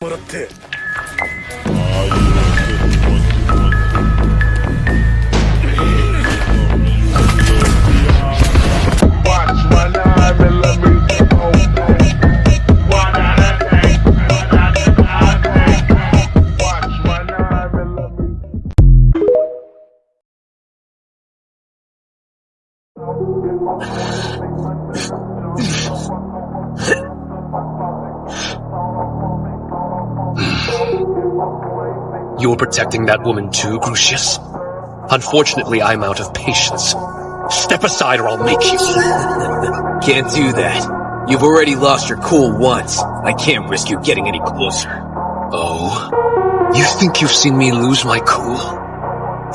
もらって。You're protecting that woman too, Crucius? Unfortunately, I'm out of patience. Step aside or I'll make you. Can't do that. You've already lost your cool once. I can't risk you getting any closer. Oh? You think you've seen me lose my cool?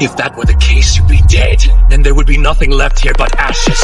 If that were the case, you'd be dead. Then there would be nothing left here but ashes.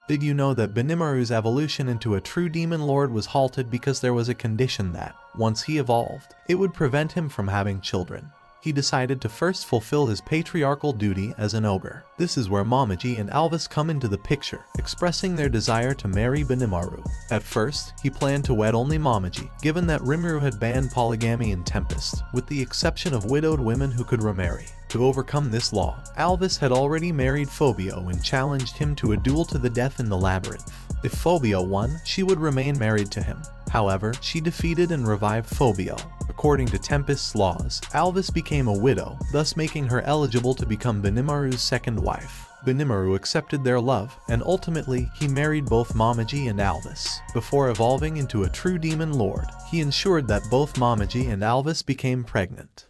Did you know that Benimaru's evolution into a true demon lord was halted because there was a condition that, once he evolved, it would prevent him from having children? He decided to first fulfill his patriarchal duty as an ogre. This is where Momiji and Alvis come into the picture, expressing their desire to marry Benimaru. At first, he planned to wed only Momiji, given that Rimuru had banned polygamy in Tempest, with the exception of widowed women who could remarry. To overcome this law, Alvis had already married Phobio and challenged him to a duel to the death in the labyrinth. If Phobio won, she would remain married to him. However, she defeated and revived Phobio. According to Tempest's laws, Alvis became a widow, thus making her eligible to become Benimaru's second wife. Benimaru accepted their love, and ultimately, he married both Momiji and Alvis. Before evolving into a true demon lord, he ensured that both Momiji and Alvis became pregnant.